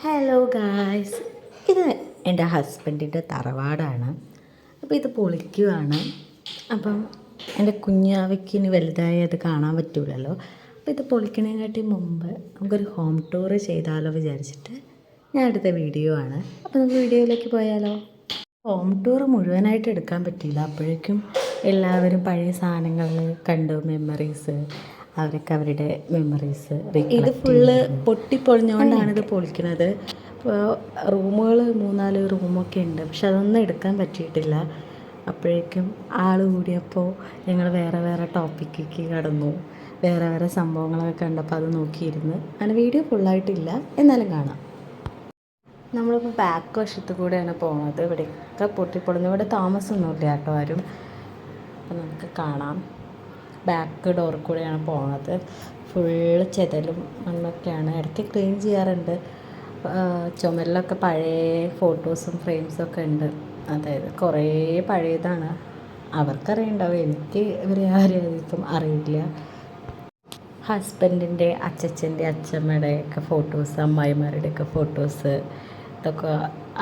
Hello guys, ഇത് എൻ്റെ ഹസ്ബൻഡിൻ്റെ തറവാടാണ്. അപ്പോൾ ഇത് പൊളിക്കുവാണ്. അപ്പം എൻ്റെ കുഞ്ഞാവയ്ക്ക് ഇനി വലുതായി അത് കാണാൻ പറ്റൂലല്ലോ. അപ്പോൾ ഇത് പൊളിക്കണേക്കാട്ടി മുമ്പ് നമുക്കൊരു ഹോം ടൂർ ചെയ്താലോ വിചാരിച്ചിട്ട് ഞാൻ എടുത്ത വീഡിയോ ആണ്. അപ്പോൾ നമുക്ക് വീഡിയോയിലേക്ക് പോയാലോ. ഹോം ടൂർ മുഴുവനായിട്ട് എടുക്കാൻ പറ്റിയില്ല. അപ്പോഴേക്കും എല്ലാവരും പഴയ സാധനങ്ങൾ കണ്ടു, മെമ്മറീസ്, അവരൊക്കെ അവരുടെ മെമ്മറീസ്. ഇത് ഫുള്ള് പൊട്ടിപ്പൊളിഞ്ഞുകൊണ്ടാണ് ഇത് പൊളിക്കുന്നത്. റൂമുകൾ 3-4 റൂമൊക്കെ ഉണ്ട്, പക്ഷെ അതൊന്നും എടുക്കാൻ പറ്റിയിട്ടില്ല. അപ്പോഴേക്കും ആൾ കൂടിയപ്പോൾ ഞങ്ങൾ വേറെ വേറെ ടോപ്പിക്കിലേക്ക് കടന്നു. വേറെ വേറെ സംഭവങ്ങളൊക്കെ കണ്ടപ്പോൾ അത് നോക്കിയിരുന്നു. അങ്ങനെ വീഡിയോ ഫുള്ളായിട്ടില്ല, എന്നാലും കാണാം. നമ്മളിപ്പോൾ ബാക്ക് വശത്ത് കൂടെയാണ് പോകുന്നത്. ഇവിടെയൊക്കെ പൊട്ടിപ്പൊളിഞ്ഞു. ഇവിടെ താമസമൊന്നുമില്ല കേട്ടോ ആരും. അപ്പോൾ നമുക്ക് കാണാം. ബാക്ക് ഡോറിൽ കൂടെയാണ് പോകുന്നത്. ഫുള്ള് ചെതലും മണ്ണൊക്കെയാണ്. ഇടയ്ക്ക് ക്ലീൻ ചെയ്യാറുണ്ട്. ചുമരിലൊക്കെ പഴയ ഫോട്ടോസും ഫ്രെയിംസൊക്കെ ഉണ്ട്. അതായത് കുറേ പഴയതാണ്. അവർക്കറിയുണ്ടാവും, എനിക്ക് ഇവരെ ആരെയും അറിയില്ല. ഹസ്ബൻഡിൻ്റെ അച്ചച്ചൻ്റെ അച്ചമ്മയുടെ ഒക്കെ ഫോട്ടോസ്, അമ്മായിമാരുടെയൊക്കെ ഫോട്ടോസ് ഇതൊക്കെ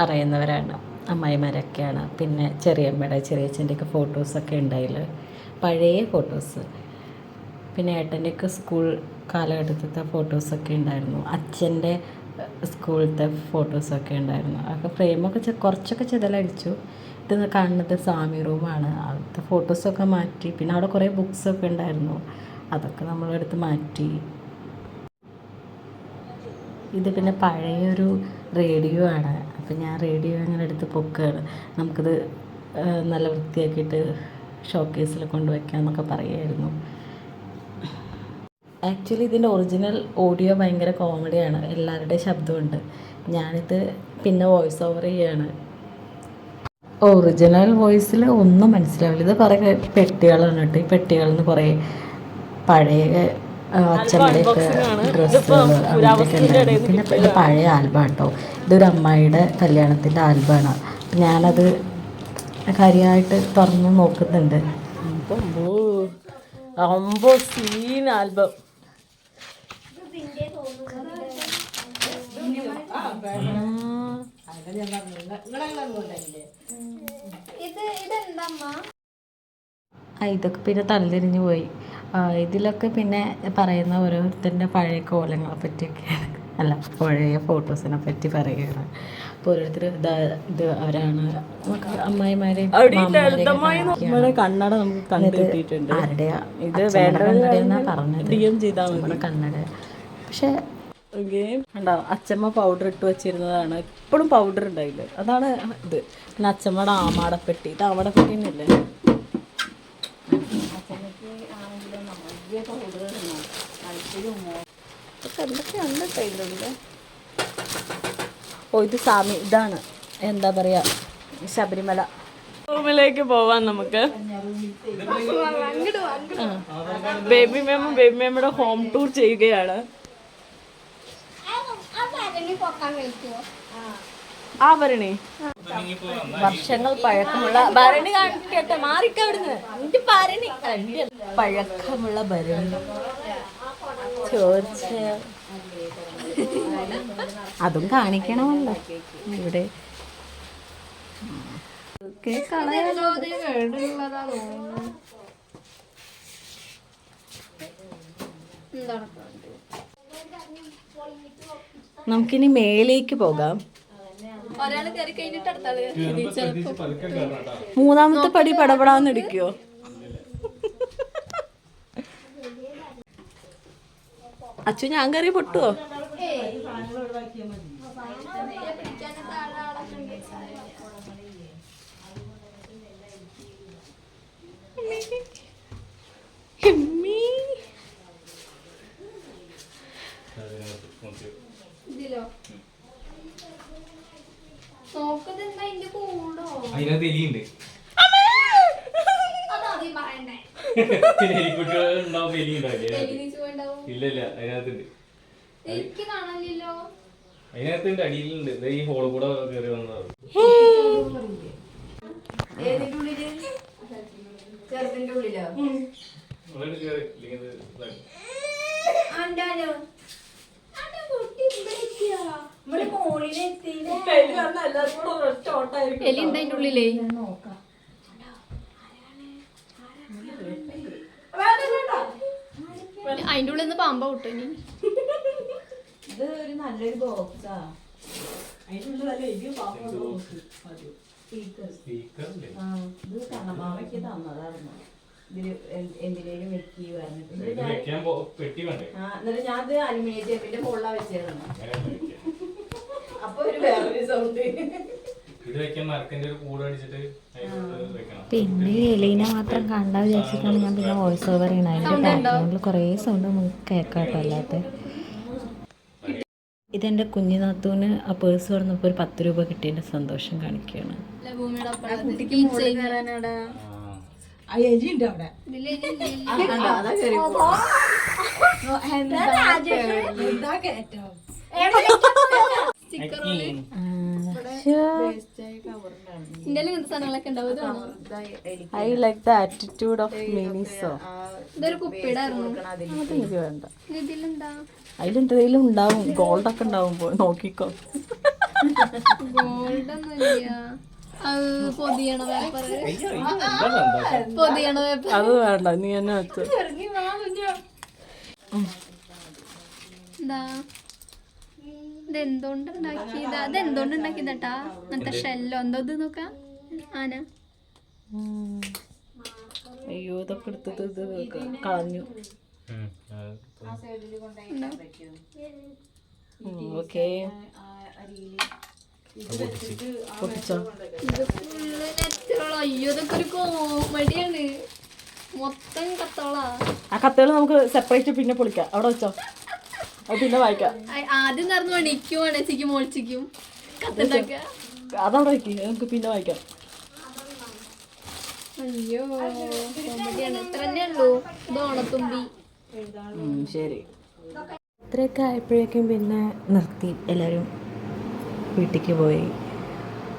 അറിയുന്നവരാണ്. അമ്മായിമാരൊക്കെയാണ്. പിന്നെ ചെറിയമ്മയുടെ ചെറിയച്ഛൻ്റെയൊക്കെ ഫോട്ടോസൊക്കെ ഉണ്ടായില്ല, പഴയ ഫോട്ടോസ്. പിന്നെ ഏട്ടൻ്റെയൊക്കെ സ്കൂൾ കാലഘട്ടത്തിലത്തെ ഫോട്ടോസൊക്കെ ഉണ്ടായിരുന്നു. അച്ഛൻ്റെ സ്കൂളിലത്തെ ഫോട്ടോസൊക്കെ ഉണ്ടായിരുന്നു. അതൊക്കെ ഫ്രെയിമൊക്കെ കുറച്ചൊക്കെ ചെതലടിച്ചു. ഇത് കാണുന്നത് സ്വാമി റൂമാണ്. അവിടുത്തെ ഫോട്ടോസൊക്കെ മാറ്റി. പിന്നെ അവിടെ കുറേ ബുക്സൊക്കെ ഉണ്ടായിരുന്നു, അതൊക്കെ നമ്മളെടുത്ത് മാറ്റി. ഇത് പിന്നെ പഴയൊരു റേഡിയോ ആണ്. അപ്പം ഞാൻ റേഡിയോ അങ്ങനെ എടുത്ത് പൊക്കുകയാണ്. നമുക്കിത് നല്ല വൃത്തിയാക്കിയിട്ട് ഷോക്കേസിൽ കൊണ്ടുവയ്ക്കാം എന്നൊക്കെ പറയുമായിരുന്നു. ആക്ച്വലി ഇതിൻ്റെ ഒറിജിനൽ ഓഡിയോ ഭയങ്കര കോമഡിയാണ്. എല്ലാവരുടെയും ശബ്ദമുണ്ട്. ഞാനിത് പിന്നെ വോയിസ് ഓവർ ചെയ്യാണ്. ഒറിജിനൽ വോയിസിൽ ഒന്നും മനസ്സിലാവില്ല. ഇത് കുറേ പെട്ടികളാണ് കേട്ടോ. ഈ പെട്ടികളിൽ നിന്ന് കുറേ പഴയ അച്ഛമ്മയുടെയൊക്കെ ഡ്രസ്സുകൾ അങ്ങനത്തെയൊക്കെ ഉണ്ടായിരുന്നു. പിന്നെ ഇത് പഴയ ആൽബം കേട്ടോ. ഇതൊരു അമ്മായിയുടെ കല്യാണത്തിൻ്റെ ആൽബമാണ്. ഞാനത് കാര്യമായിട്ട് തുറന്ന് നോക്കുന്നുണ്ട്. Scene album. ഇതൊക്കെ പിന്നെ തലതിരിഞ്ഞു പോയി. ഇതിലൊക്കെ പിന്നെ പറയുന്ന ഓരോരുത്തരുടെ പഴയ കോലങ്ങളെ പറ്റിയൊക്കെയാണ്, അല്ല പഴയ ഫോട്ടോസിനെ പറ്റി പറയുകയാണ്. അപ്പോൾ ഓരോരുത്തർ ഇത് അവരാണ് അമ്മായിമാരെ. കണ്ണട നമുക്ക് കണ്ടിട്ടുണ്ട്. ആരുടെയാ ഇത് കണ്ണടയെന്നാണ് പറഞ്ഞത്, നമ്മുടെ കണ്ണട. പക്ഷെ ഉണ്ടോ, അച്ചമ്മ പൗഡർ ഇട്ട് വെച്ചിരുന്നതാണ്. ഇപ്പോഴും പൗഡർ ഉണ്ടായില്ല, അതാണ് ഇത്. പിന്നെ അച്ചമ്മയുടെ ആമാടപ്പെട്ടി. ഇത് ആമാടപ്പെട്ടി തന്നെയല്ലേ. അച്ചമ്മയ്ക്ക് ആണെങ്കിലും വലിയ പൗഡർ എന്തൊക്കെയുണ്ട് കയ്യിലുള്ളിൽ. ഓ, ഇത് സ്വാമി, ഇതാണ് എന്താ പറയുക, ശബരിമല. റൂമിലേക്ക് പോവാൻ നമുക്ക്. ബേബി മേമ്മയുടെ ഹോം ടൂർ ചെയ്യുകയാണ്. ആ ഭരണി വർഷങ്ങൾ പഴക്കമുള്ള ഭരണി കാണിക്കട്ടെ. മാറിക്കവിടുന്ന് ഭരണി, പഴക്കമുള്ള ഭരണി ചോദിച്ച അതും കാണിക്കണമല്ലോ ഇവിടെ. നമുക്കിനി മേലേക്ക് പോകാം. മൂന്നാമത്തെ പടി പടപടാന്ന് ഇടിക്കോ? അച്ചു ഞാൻ കയറി പൊട്ടുവോ? അതിനകത്ത് എലിയുണ്ട്. എലിക്കുട്ടികളുണ്ടാവും, എലി ഉണ്ടാവില്ലേ? ഇല്ല അതിനകത്തുണ്ട്. അതിനകത്തുണ്ട്, അടിയിലുണ്ട്. ഈ ഹോള് കൂടെ കയറി വന്നതാണ്. എലി ഉണ്ട് അതിന്റെ ഉള്ളിലേ. അതിന്റെ ഉള്ളിൽ നിന്ന് പാമ്പ വിട്ടു ഇനി. ഇത് ഒരു നല്ലൊരു ബോക്സാ. ഇത് കണ്ണമാവയ്ക്ക് തന്നതായിരുന്നു. ഇതില് എന്തിനേലും വെക്കി പറഞ്ഞിട്ട് എന്നിട്ട് ഞാൻ ഇത് അലുമിനിയം ടേപ്പിന്റെ മുകളിലാ വെച്ചിരുന്നു. അപ്പൊ ഒരു വേറൊരു സൗണ്ട്. പിന്നെ എലീനെ മാത്രം കണ്ടാ വിചാരിച്ചിട്ടാണ് ഞാൻ പിന്നെ വോയിസ് ഓവർ ചെയ്യണത്. അതിന്റെ ബാക്ക്ഗ്രൗണ്ടിൽ കുറേ സൗണ്ട് നമുക്ക് കേൾക്കാട്ടോ. അല്ലാത്ത ഇതെന്റെ കുഞ്ഞു നാത്തൂന് ആ പേഴ്സ് തുറന്നപ്പോൾ ഒരു 10 രൂപ കിട്ടിയതിന്റെ സന്തോഷം കാണിക്കുകയാണ്. I like the attitude of Miniso. ഇതൊരു കുപ്പിടായിരുന്നു. അതെനിക്ക് വേണ്ട. ഇതിലെന്താ? അതിലെന്തെങ്കിലും ഉണ്ടാവും. ഗോൾഡ് ഒക്കെ ഉണ്ടാവും. പോയി നോക്കിക്കോ. ഗോൾഡൊന്നുമില്ല. അത് പൊതിയണ പേപ്പർ. പൊതിയണ പേപ്പർ അത് വേണ്ട. നീ തന്നെ വെച്ചു. എന്താ ഇതെന്തോണ്ട് ഉണ്ടാക്കിയതാ? അതെന്തോണ്ട് ഉണ്ടാക്കിയതാട്ടാ? അങ്ങനത്തെ ഷെല്ലോ എന്തോ ഇത് നോക്കാം. ആന. അയ്യോ ഇതൊക്കെ എടുത്തിട്ട് ഇത് കളഞ്ഞു. ഓക്കെ പൊട്ടിച്ചോ. ഇത് ഫുള്ള് നെറ്റുകളോ. അയ്യോ ഇതൊക്കെ ഒരു കോമഡിയാണ്. മൊത്തം കത്തോളാ. ആ കത്തുകൾ നമുക്ക് സെപ്പറേറ്റ് പിന്നെ പൊളിക്കാം. അവിടെ വെച്ചോ. അത് പിന്നെ വായിക്കാം. ആദ്യം നടന്നു മണിക്കും അണച്ചിക്കും മോളിച്ചിക്കും കത്തുണ്ടാക്കുക. അതവിടെ വയ്ക്കും. നമുക്ക് പിന്നെ വായിക്കാം. അയ്യോ കോമഡിയാണ്. ഇത്ര തന്നെ ഉള്ളൂ. ഇത് ഓണത്തുമ്പി. ശരി. ഇത്രയൊക്കെ ആയപ്പോഴേക്കും പിന്നെ നിർത്തി. എല്ലാവരും വീട്ടിലേക്ക് പോയി.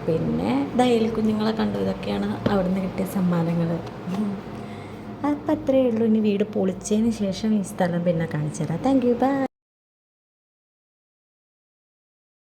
പിന്നെ ദയൽ കുഞ്ഞുങ്ങളെ കണ്ടു. ഇതൊക്കെയാണ് അവിടെ നിന്ന് കിട്ടിയ സമ്മാനങ്ങൾ. അപ്പം അത്രയേ ഉള്ളൂ. ഇനി വീട് പൊളിച്ചതിന് ശേഷം ഈ സ്ഥലം പിന്നെ കാണിച്ചു തരാം. Thank you. ബൈ.